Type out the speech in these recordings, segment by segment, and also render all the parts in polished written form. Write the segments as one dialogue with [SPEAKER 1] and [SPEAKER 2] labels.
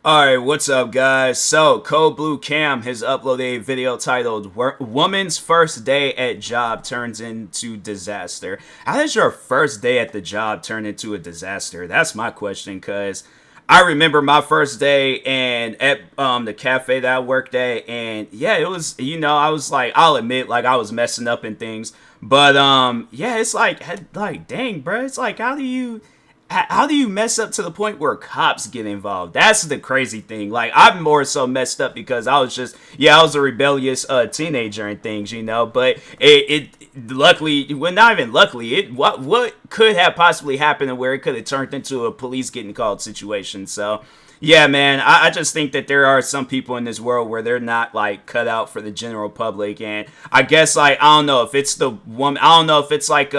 [SPEAKER 1] Alright, what's up guys? So, Code Blue Cam has uploaded a video titled Woman's First Day at Job Turns into Disaster. How does your first day at the job turn into a disaster? That's my question, because I remember my first day and at the cafe that I worked at, and yeah, it was, I was like, I'll admit, like, I was messing up and things, but yeah, it's like dang, bro, it's like, how do you mess up to the point where cops get involved? That's the crazy thing. Like, I'm more so messed up because I was just, yeah, I was a rebellious teenager and things, but it luckily, well, not even luckily, what could have possibly happened where it could have turned into a police getting called situation. So yeah, man, I just think that there are some people in this world where they're not like cut out for the general public, and I guess, like, I don't know if it's the woman, I don't know if it's like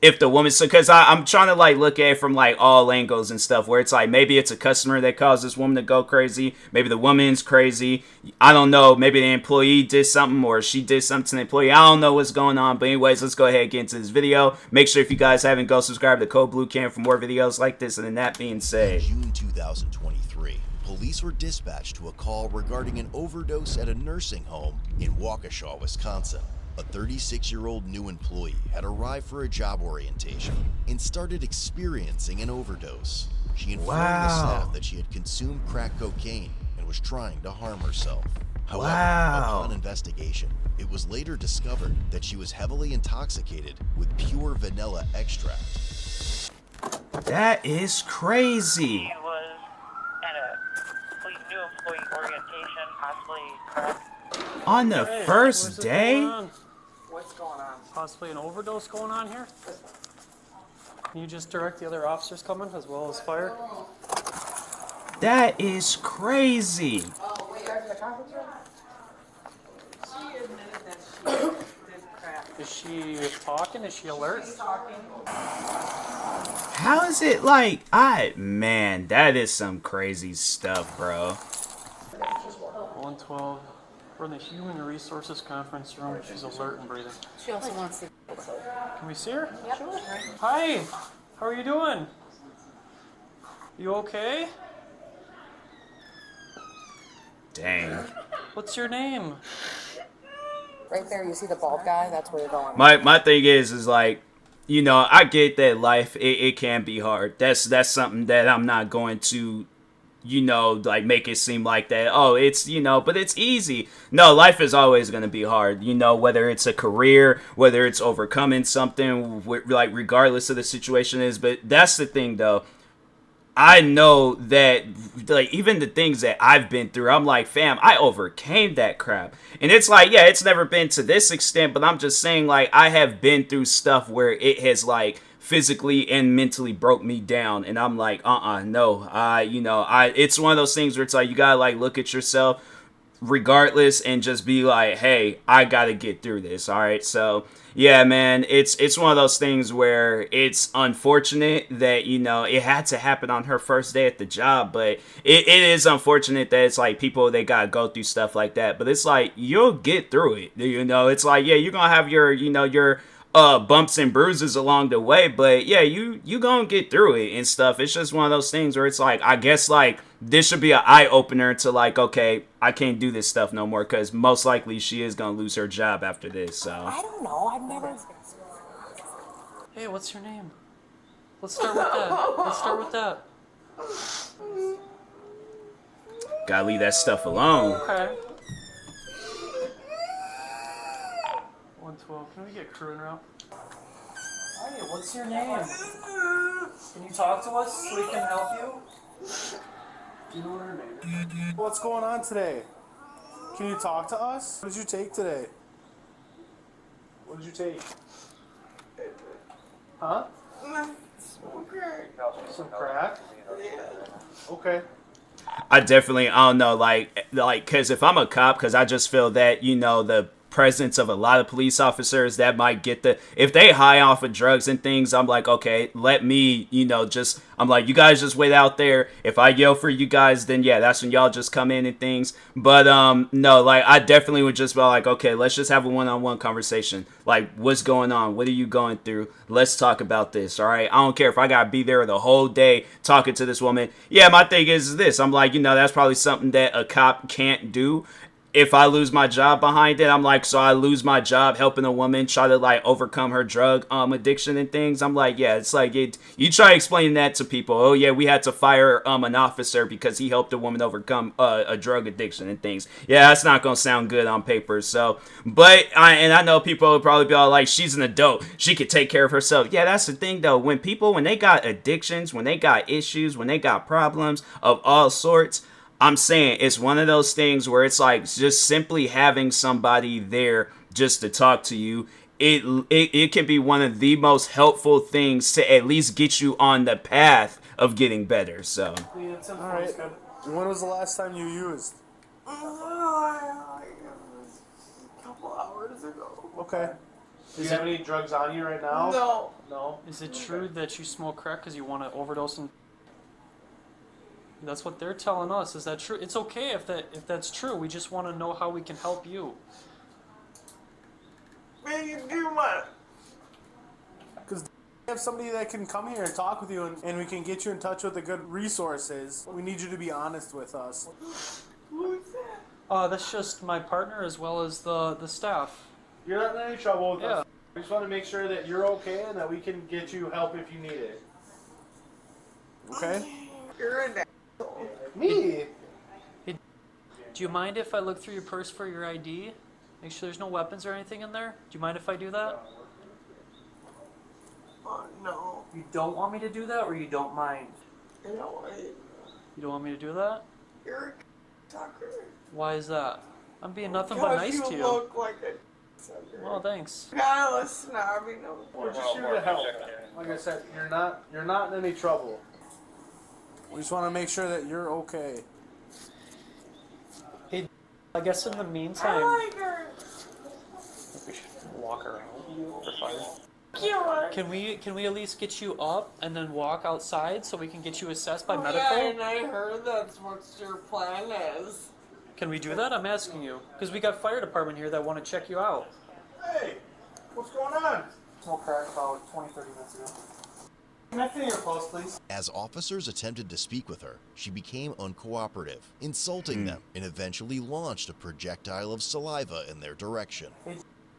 [SPEAKER 1] if the woman, so because I'm trying to like look at it from like all angles and stuff, where it's like maybe it's a customer that caused this woman to go crazy, maybe the woman's crazy, I don't know, maybe the employee did something or she did something to the employee, I don't know what's going on. But anyways, let's go ahead and get into this video. Make sure if you guys haven't, go subscribe to Code Blue Cam for more videos like this. And then that being said,
[SPEAKER 2] in June 2023, police were dispatched to a call regarding an overdose at a nursing home in Waukesha, Wisconsin. A 36-year-old new employee had arrived for a job orientation and started experiencing an overdose. She informed the staff that she had consumed crack cocaine and was trying to harm herself. However, upon investigation, it was later discovered that she was heavily intoxicated with pure vanilla extract.
[SPEAKER 1] That is crazy.
[SPEAKER 3] He was at a new employee orientation, possibly crack.
[SPEAKER 1] On the first day?
[SPEAKER 4] What's going on? Possibly an overdose going on here? Can you just direct the other officers coming as well as fire?
[SPEAKER 1] That is crazy.
[SPEAKER 4] Oh, wait, are you in the conference room? She admitted that she did crack. Is she talking? Is she alert? She's talking.
[SPEAKER 1] How is it like, man, that is some crazy stuff, bro.
[SPEAKER 4] 112. We're in the Human Resources Conference room. She's alert and breathing.
[SPEAKER 5] She also wants to.
[SPEAKER 4] Can we see her?
[SPEAKER 5] Yep. Sure.
[SPEAKER 4] Hi. How are you doing? You okay?
[SPEAKER 1] Dang.
[SPEAKER 4] What's your name?
[SPEAKER 5] Right there, you see the bald guy? That's where you're going.
[SPEAKER 1] My thing is like, I get that life, it can be hard. That's something that I'm not going to, like, make it seem like that, oh, it's, but it's easy. No, life is always going to be hard, whether it's a career, whether it's overcoming something, like, regardless of the situation is. But that's the thing, though. I know that, like, even the things that I've been through, I'm like, fam, I overcame that crap. And it's like, yeah, it's never been to this extent, but I'm just saying, like, I have been through stuff where it has, like, physically and mentally broke me down, and I'm like, no, it's one of those things where it's like, you gotta, like, look at yourself regardless and just be like, hey, I gotta get through this. All right, so yeah, man, it's one of those things where it's unfortunate that, it had to happen on her first day at the job, but it is unfortunate that it's like people, they gotta go through stuff like that. But it's like, you'll get through it, it's like, yeah, you're gonna have your bumps and bruises along the way, but yeah, you gonna get through it and stuff. It's just one of those things where it's like, I guess, like, this should be an eye-opener to, like, okay, I can't do this stuff no more, because most likely she is gonna lose her job after this. So
[SPEAKER 5] I don't know. I've never.
[SPEAKER 4] Hey, what's your name? Let's start with that.
[SPEAKER 1] gotta leave that stuff alone.
[SPEAKER 4] Okay. 112. Can we get crew en route? Hi, what's your name? Can you talk to us so we can help you? Do you know what her name is?
[SPEAKER 6] What's going on today? Can you talk to us? What did you take today? What did you take? Huh? Some crack? Okay.
[SPEAKER 1] I definitely, I don't know, like, cause if I'm a cop, cause I just feel that, the presence of a lot of police officers that might get if they high off of drugs and things, I'm like, okay, let me, I'm like, you guys just wait out there. If I yell for you guys, then yeah, that's when y'all just come in and things. But no, like I definitely would just be like, okay, let's just have a one-on-one conversation. Like, what's going on? What are you going through? Let's talk about this. All right, I don't care if I gotta be there the whole day talking to this woman. Yeah, my thing is this. I'm like, that's probably something that a cop can't do. If I lose my job behind it, I'm like, so I lose my job helping a woman try to like overcome her drug addiction and things. I'm like, yeah, it's like you try explaining that to people. Oh yeah, we had to fire an officer because he helped a woman overcome a drug addiction and things. Yeah, that's not gonna sound good on paper. So, but I know people will probably be all like, she's an adult, she could take care of herself. Yeah, that's the thing though. When they got addictions, when they got issues, when they got problems of all sorts, I'm saying it's one of those things where it's like just simply having somebody there just to talk to you. It can be one of the most helpful things to at least get you on the path of getting better. So,
[SPEAKER 6] all right. When was the last time you used?
[SPEAKER 7] A couple hours ago.
[SPEAKER 6] Okay. Do you have any drugs on you right now?
[SPEAKER 7] No.
[SPEAKER 6] No.
[SPEAKER 4] Is it true that you smoke crack because you want to overdose and... That's what they're telling us. Is that true? It's okay if that's true. We just want to know how we can help you.
[SPEAKER 7] What do you do, man?
[SPEAKER 6] Because we have somebody that can come here and talk with you, and we can get you in touch with the good resources. We need you to be honest with us.
[SPEAKER 7] Who's that?
[SPEAKER 4] That's just my partner as well as the staff.
[SPEAKER 6] You're not in any trouble with us. We just want to make sure that you're okay and that we can get you help if you need it. Okay?
[SPEAKER 7] You're an asshole.
[SPEAKER 6] Me?
[SPEAKER 4] Hey, do you mind if I look through your purse for your ID? Make sure there's no weapons or anything in there? Do you mind if I do that?
[SPEAKER 7] No.
[SPEAKER 4] You don't want me to do that, or you don't mind?
[SPEAKER 7] You know what?
[SPEAKER 4] You don't want me to do that?
[SPEAKER 7] You're a sucker.
[SPEAKER 4] Why is that? I'm being nothing but nice to
[SPEAKER 7] you
[SPEAKER 4] you.
[SPEAKER 7] look like a sucker.
[SPEAKER 4] Well, thanks.
[SPEAKER 7] Kind of snobby.
[SPEAKER 6] We're just here to help. Like I said, you're not in any trouble. We just want to make sure that you're okay.
[SPEAKER 4] Hey, I guess in the meantime,
[SPEAKER 7] I like her.
[SPEAKER 4] we should walk around for fun.
[SPEAKER 7] Killer.
[SPEAKER 4] Can we at least get you up and then walk outside so we can get you assessed by medical?
[SPEAKER 7] Yeah, and I heard that's what your plan is.
[SPEAKER 4] Can we do that? I'm asking you. Because we got fire department here that want to check you out.
[SPEAKER 6] Hey, what's going on?
[SPEAKER 4] Smoke crack about 20-30 minutes ago.
[SPEAKER 6] Can I feel your pulse, please?
[SPEAKER 2] As officers attempted to speak with her, she became uncooperative, insulting them, and eventually launched a projectile of saliva in their direction.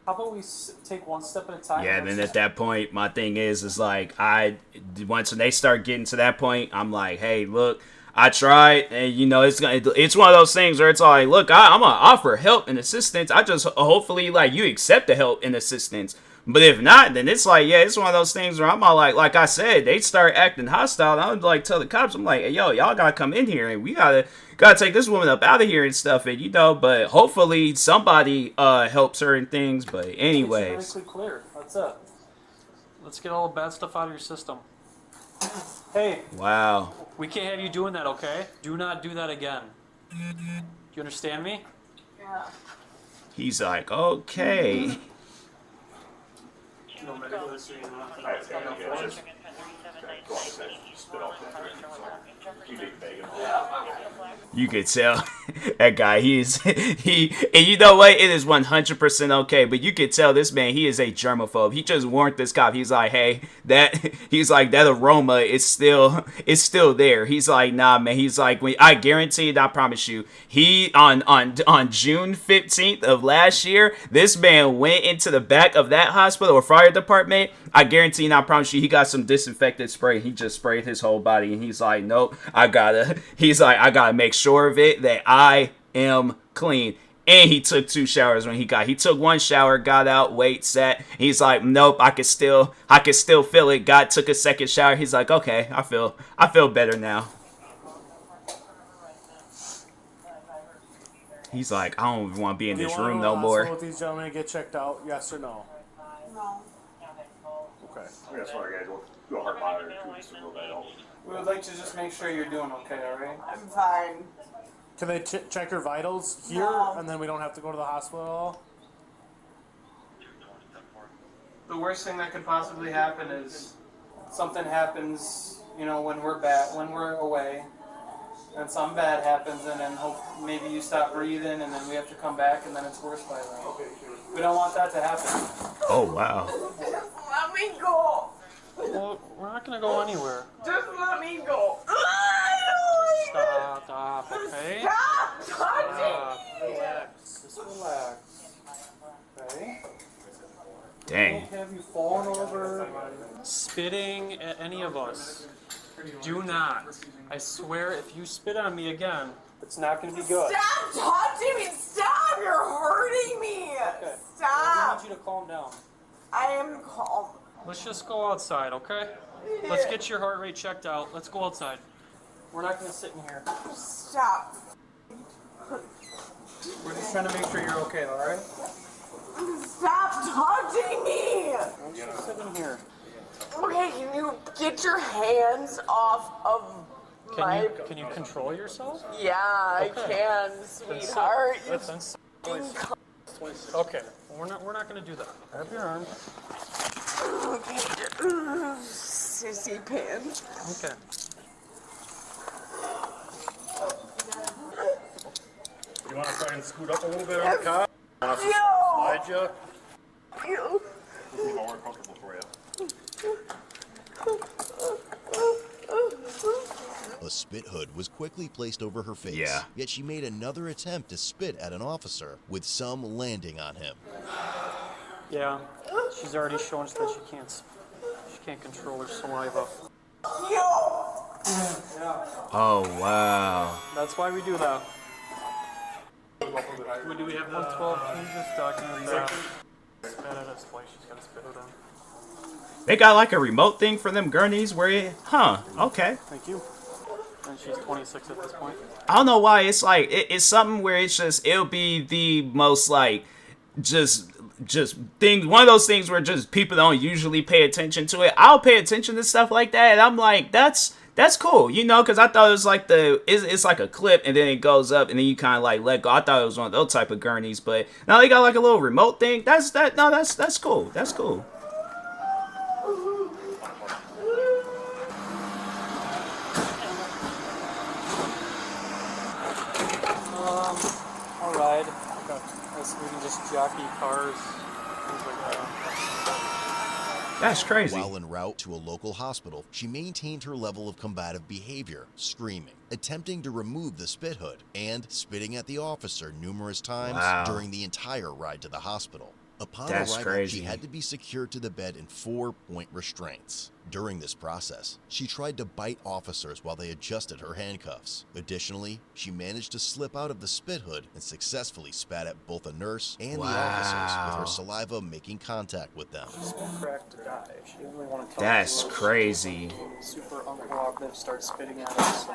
[SPEAKER 4] How about we take one step at a time?
[SPEAKER 1] yeah, then at that point, my thing is like, once they start getting to that point, I'm like, hey, look, I tried, and it's one of those things where it's like, look, I'm gonna offer help and assistance. I just hopefully like you accept the help and assistance. But if not, then it's like, yeah, it's one of those things where I'm all like I said, they start acting hostile. And I would like tell the cops, I'm like, hey, yo, y'all gotta come in here and we gotta take this woman up out of here and stuff. And but hopefully somebody helps her and things. But anyways,
[SPEAKER 4] Medically clear. That's it. Let's get all the bad stuff out of your system. Hey,
[SPEAKER 1] wow,
[SPEAKER 4] we can't have you doing that, okay? Do not do that again. Do you understand me?
[SPEAKER 7] Yeah.
[SPEAKER 1] he's like, okay.
[SPEAKER 4] No medical history, nothing else.
[SPEAKER 1] You could tell that guy, and you know what? It is 100% okay, but you could tell this man, he is a germaphobe. He just warned this cop. He's like, hey, that aroma is still there. He's like, nah, man. He's like, I guarantee it, I promise you. He, on June 15th of last year, this man went into the back of that hospital or fire department. I guarantee and I promise you, he got some disinfectant spray. He just sprayed his whole body, and he's like, nope, I gotta make sure of it that I am clean. And he took 2 showers when he took 1 shower, got out, sat. He's like, nope, I can still feel it. Took a 2nd shower. He's like, okay, I feel better now. He's like, I don't want to be in this room no more.
[SPEAKER 6] Do you want these gentlemen to get checked out? Yes or no?
[SPEAKER 7] No.
[SPEAKER 6] Okay.
[SPEAKER 8] That's why I do a heart monitor too, just a little bit.
[SPEAKER 4] We would like to just make sure you're doing okay, alright?
[SPEAKER 7] I'm fine.
[SPEAKER 6] Can they check your vitals here,
[SPEAKER 7] No.
[SPEAKER 6] and then we don't have to go to the hospital at all?
[SPEAKER 4] the worst thing that could possibly happen is something happens, you know, when we're away, and something bad happens, and then maybe you stop breathing, and then we have to come back, and then it's worse by then. We don't want that to happen.
[SPEAKER 1] Oh, wow.
[SPEAKER 7] Let me go.
[SPEAKER 4] Well, we're not gonna go anywhere.
[SPEAKER 7] Just let me go.
[SPEAKER 4] Stop, okay?
[SPEAKER 7] Stop touching me.
[SPEAKER 4] Relax, just relax. Okay?
[SPEAKER 1] Dang.
[SPEAKER 4] Have you fallen over? Spitting at any of us. Do not. I swear, if you spit on me again, it's not going to be good.
[SPEAKER 7] Stop touching me. Stop. You're hurting me.
[SPEAKER 4] Okay. I
[SPEAKER 7] Stop.
[SPEAKER 4] need you to calm down.
[SPEAKER 7] I am calm.
[SPEAKER 4] Let's just go outside, okay? Let's get your heart rate checked out. Let's go outside. We're not going to sit in here.
[SPEAKER 7] Stop.
[SPEAKER 4] We're just trying to make sure you're okay, all right?
[SPEAKER 7] Stop touching me.
[SPEAKER 4] Just sit in here.
[SPEAKER 7] Okay, can you get your hands off of my...
[SPEAKER 4] Can you control yourself?
[SPEAKER 7] Yeah, I
[SPEAKER 4] Okay.
[SPEAKER 7] can, sweetheart. You
[SPEAKER 4] Let's okay, we're not going to do that. Grab your arm.
[SPEAKER 7] okay. Sissy pants.
[SPEAKER 4] Okay.
[SPEAKER 8] You want to try and scoot up a little bit on the car?
[SPEAKER 7] No.
[SPEAKER 8] Slide you?
[SPEAKER 7] You.
[SPEAKER 8] This is more comfortable for you.
[SPEAKER 2] A spit hood was quickly placed over her face.
[SPEAKER 1] Yeah.
[SPEAKER 2] Yet she made another attempt to spit at an officer, with some landing on him.
[SPEAKER 4] Yeah, she's already shown us that she can't control her saliva.
[SPEAKER 1] Oh, wow.
[SPEAKER 4] That's why we do that. Do we have 112? Can you just document that? Spit at us twice. She's got to spit it in.
[SPEAKER 1] They got like a remote thing for them gurneys where it, okay.
[SPEAKER 4] Thank you. And she's 26 at this point.
[SPEAKER 1] I don't know why it's like, it's something where it's just, it'll be the most like, just things, one of those things where just people don't usually pay attention to it. I'll pay attention to stuff like that, and I'm like, that's cool, you know, because I thought it was like it's like a clip, and then it goes up, and then you kind of like let go. I thought it was one of those type of gurneys, but now they got like a little remote thing. That's cool. That's cool.
[SPEAKER 4] All right. I guess we can just jockey cars, things like that.
[SPEAKER 1] That's crazy.
[SPEAKER 2] While en route to a local hospital, she maintained her level of combative behavior, screaming, attempting to remove the spit hood, and spitting at the officer numerous times during the entire ride to the hospital. Upon arrival, she had to be secured to the bed in 4-point restraints. During this process, she tried to bite officers while they adjusted her handcuffs. Additionally, she managed to slip out of the spit hood and successfully spat at both a nurse and the officers, with her saliva making contact with them.
[SPEAKER 4] She's been cracked to die. She didn't really want to talk
[SPEAKER 1] That's
[SPEAKER 4] to us.
[SPEAKER 1] crazy.
[SPEAKER 4] Super uncooperative, started spitting at us.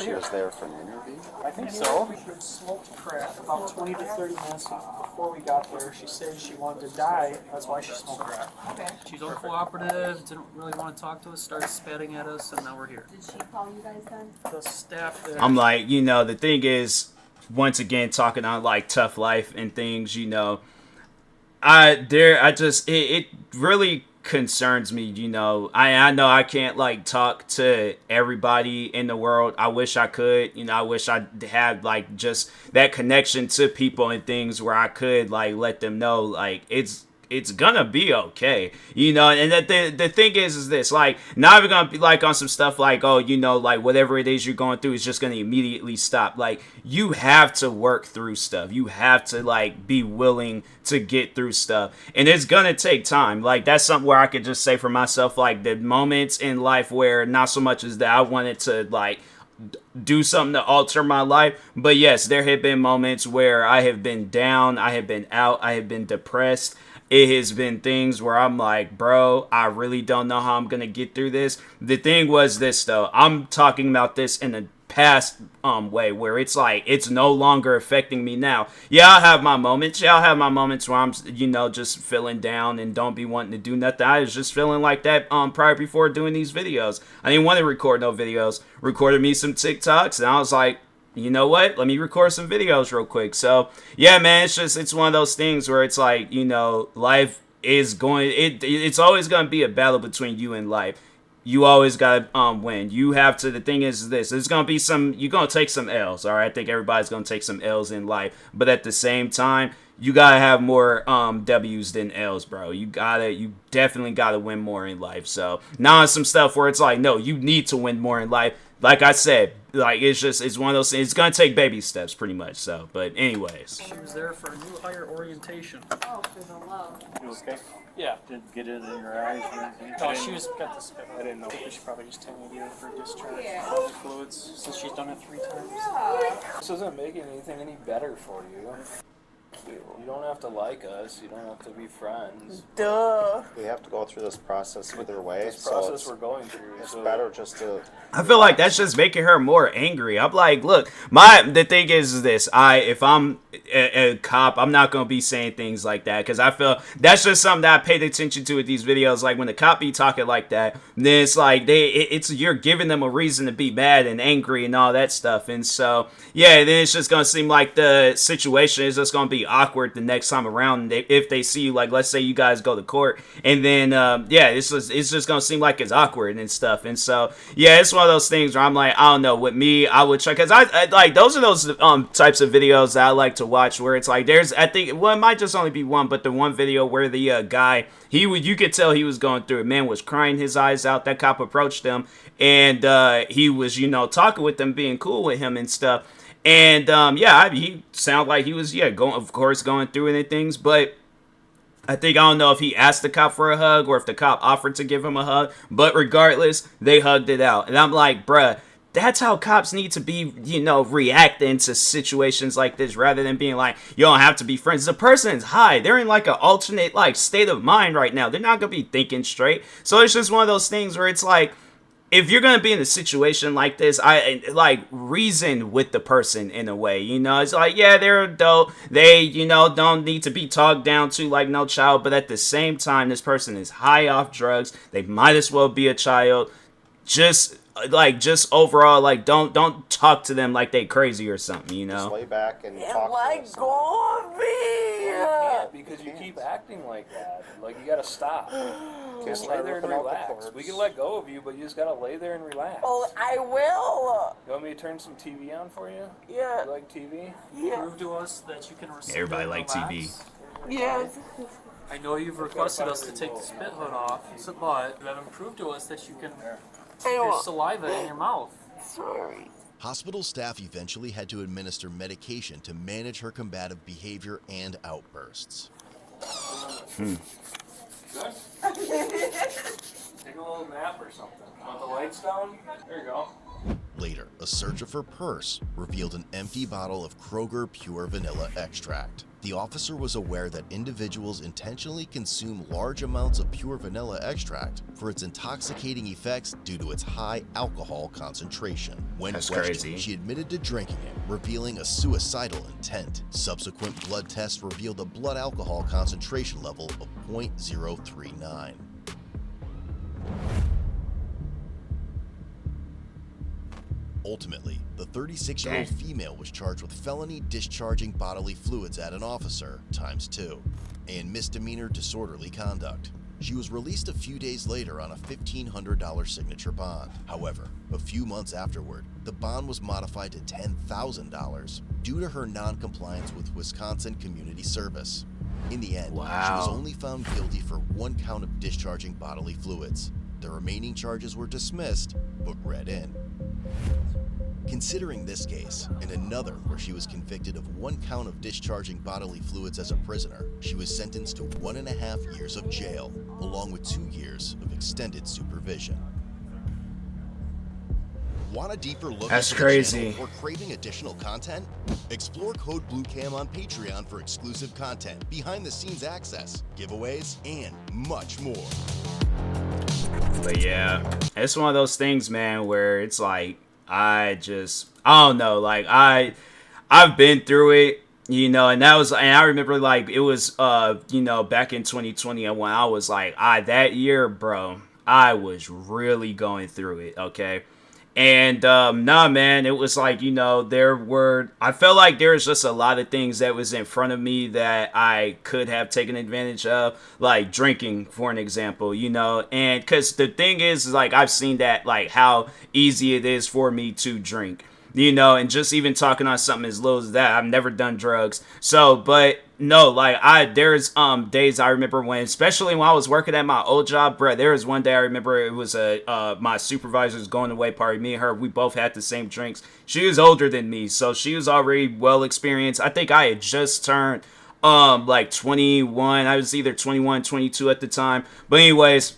[SPEAKER 9] She was there for an interview?
[SPEAKER 4] I think so. We smoked crack about 20 to 30 minutes before we got there. She said she wanted to die. That's why she smoked crack. Okay. She's uncooperative, didn't really want to talk to us, started spitting at us, and now we're here.
[SPEAKER 5] Did she call you guys then?
[SPEAKER 4] The staff there.
[SPEAKER 1] I'm like, you know, the thing is, once again, talking on like tough life and things, you know, it really concerns me, you know. I know I can't like talk to everybody in the world. I wish I could, you know. I wish I had like just that connection to people and things where I could like let them know like it's gonna be okay, you know. And that the thing is this, like, not even gonna be like on some stuff like, oh, you know, like whatever it is you're going through is just gonna immediately stop. Like, you have to work through stuff. You have to like be willing to get through stuff, and it's gonna take time. Like, that's something where I could just say for myself, like the moments in life where not so much as that I wanted to like do something to alter my life, but yes, there have been moments where I have been down, I have been out, I have been depressed. It has been things where I'm like, bro, I really don't know how I'm going to get through this. The thing was this, though. I'm talking about this in a past way where it's like, it's no longer affecting me now. Yeah, I'll have my moments. Yeah, I'll have my moments where I'm, you know, just feeling down and don't be wanting to do nothing. I was just feeling like that prior before doing these videos. I didn't want to record no videos. Recorded me some TikToks, and I was like, you know what? Let me record some videos real quick. So, yeah, man, it's one of those things where it's like, you know, life it's always going to be a battle between you and life. You always gotta win. You have to. The thing is this: it's gonna be you're gonna take some L's. All right, I think everybody's gonna take some L's in life, but at the same time, you gotta have more W's than L's, bro. You definitely gotta win more in life. So now some stuff where it's like, no, you need to win more in life. Like I said, like it's one of those things. It's gonna take baby steps, pretty much. So, but anyways,
[SPEAKER 10] She was there for a new hire orientation.
[SPEAKER 5] Oh, for the love.
[SPEAKER 8] You okay?
[SPEAKER 10] Yeah.
[SPEAKER 8] Didn't get it in your eyes or anything?
[SPEAKER 10] No, she was got the spit.
[SPEAKER 8] I didn't know.
[SPEAKER 10] I think we should probably just take you for discharge
[SPEAKER 5] Yeah.
[SPEAKER 10] bodily fluids since she's done it 3 times.
[SPEAKER 11] This isn't making anything any better for you. You don't have to like us. You don't have to be friends.
[SPEAKER 7] Duh.
[SPEAKER 9] We have to go through this process either way,
[SPEAKER 11] This
[SPEAKER 9] so
[SPEAKER 11] process we're going through.
[SPEAKER 9] it's
[SPEAKER 11] so
[SPEAKER 9] better just to...
[SPEAKER 1] I feel like that's just making her more angry. I'm like, look, the thing is this: if I'm a cop, I'm not gonna be saying things like that because I feel that's just something that I paid attention to with these videos. Like when the cop be talking like that, then it's like you're giving them a reason to be mad and angry and all that stuff. And so yeah, then it's just gonna seem like the situation is just gonna be awkward the next time around if they see you. Like let's say you guys go to court and then it's just gonna seem like it's awkward and stuff. And so yeah, it's one of those things where I'm like, I don't know, with me, I would try, because I like, those are those types of videos that I like to watch where it's like, I think, well, it might just only be one, but the one video where the guy, you could tell he was going through it. Man was crying his eyes out. That cop approached him, and he was, talking with them, being cool with him and stuff. And, he sounded like he was, going through it and things, but I don't know if he asked the cop for a hug or if the cop offered to give him a hug, but regardless, they hugged it out. And I'm like, bruh, that's how cops need to be, reacting to situations like this rather than being like, you don't have to be friends. The person's high. They're in like an alternate state of mind right now. They're not going to be thinking straight. So it's just one of those things where it's like, if you're gonna be in a situation like this, I reason with the person in a way. It's like, yeah, they're adult. They, don't need to be talked down to like no child. But at the same time, this person is high off drugs. They might as well be a child. Just overall, don't talk to them like they crazy or something.
[SPEAKER 9] Just lay back and
[SPEAKER 7] And
[SPEAKER 9] talk to
[SPEAKER 7] let
[SPEAKER 9] us.
[SPEAKER 7] go of me.
[SPEAKER 11] Yeah, because you keep acting like that. Like, you gotta stop. Just lay
[SPEAKER 9] start
[SPEAKER 11] there and
[SPEAKER 9] ripping out the
[SPEAKER 11] relax.
[SPEAKER 9] cords.
[SPEAKER 11] We can let go of you, but you just gotta lay there and relax.
[SPEAKER 7] Oh, I will.
[SPEAKER 11] You want me to turn some TV on for you?
[SPEAKER 7] Yeah.
[SPEAKER 11] You like TV?
[SPEAKER 7] Yeah.
[SPEAKER 10] Prove to us that you can receive
[SPEAKER 1] Everybody
[SPEAKER 10] and
[SPEAKER 1] like TV.
[SPEAKER 10] relax.
[SPEAKER 7] Yes.
[SPEAKER 10] I know you've requested us to take the spit hood off, but you haven't proved to us that you can there's saliva in your mouth.
[SPEAKER 7] Sorry.
[SPEAKER 2] Hospital staff eventually had to administer medication to manage her combative behavior and outbursts.
[SPEAKER 11] Good? Take a little nap or something. Want the lights down? There you go.
[SPEAKER 2] Later, a search of her purse revealed an empty bottle of Kroger Pure Vanilla Extract. The officer was aware that individuals intentionally consume large amounts of pure vanilla extract for its intoxicating effects due to its high alcohol concentration. When
[SPEAKER 1] That's
[SPEAKER 2] questioned,
[SPEAKER 1] crazy.
[SPEAKER 2] she admitted to drinking it, revealing a suicidal intent. Subsequent blood tests revealed a blood alcohol concentration level of 0.039. Ultimately, the 36-year-old female was charged with felony discharging bodily fluids at an officer ×2 and misdemeanor disorderly conduct. She was released a few days later on a $1,500 signature bond. However, a few months afterward, the bond was modified to $10,000 due to her non-compliance with Wisconsin Community Service. In the end, she was only found guilty for 1 count of discharging bodily fluids. The remaining charges were dismissed, but read in. Considering this case, and another where she was convicted of 1 count of discharging bodily fluids as a prisoner, she was sentenced to 1.5 years of jail, along with 2 years of extended supervision. Want a deeper look
[SPEAKER 1] That's
[SPEAKER 2] into the
[SPEAKER 1] crazy.
[SPEAKER 2] channel or craving additional content? Explore Code BlueCam on Patreon for exclusive content, behind-the-scenes access, giveaways, and much more.
[SPEAKER 1] But yeah, it's one of those things, man, where it's like, I don't know, like I've been through it, and I remember like it was back in 2020 when I was like, that year, bro, I was really going through it, okay? And nah, man, it was like, you know, I felt like there was just a lot of things that was in front of me that I could have taken advantage of, like drinking, for an example, you know. And because the thing is, like, I've seen that, like, how easy it is for me to drink, you know, and just even talking on something as little as that. I've never done drugs. So, but no, like, there's days I remember when, especially when I was working at my old job, bruh, there was one day I remember it was my supervisor's going away party. Me and her, we both had the same drinks. She was older than me, so she was already well experienced. I think I had just turned like 21. I was either 21, 22 at the time. But anyways,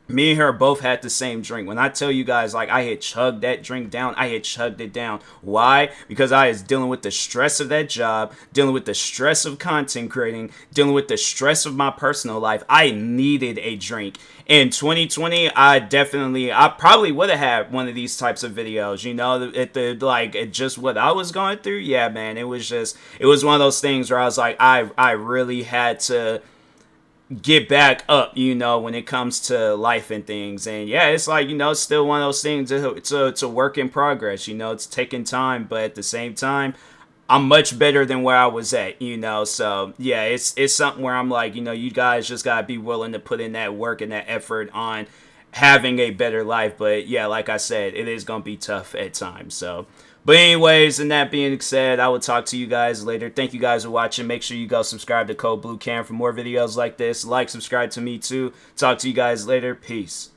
[SPEAKER 1] me and her both had the same drink. When I tell you guys, like, I had chugged that drink down, I had chugged it down. Why? Because I was dealing with the stress of that job, dealing with the stress of content creating, dealing with the stress of my personal life. I needed a drink. In 2020, I probably would have had one of these types of videos, you know, just what I was going through. Yeah, man, it was one of those things where I was like, I really had to get back up, you know, when it comes to life and things. And yeah, it's like, you know, it's still one of those things. It's a work in progress, you know, it's taking time, but at the same time, I'm much better than where I was at, you know. So yeah, it's something where I'm like, you know, you guys just gotta be willing to put in that work and that effort on having a better life. But yeah, like I said, it is gonna be tough at times. So but anyways, and that being said, I will talk to you guys later. Thank you guys for watching. Make sure you go subscribe to Code Blue Cam for more videos like this. Like, subscribe to me too. Talk to you guys later. Peace.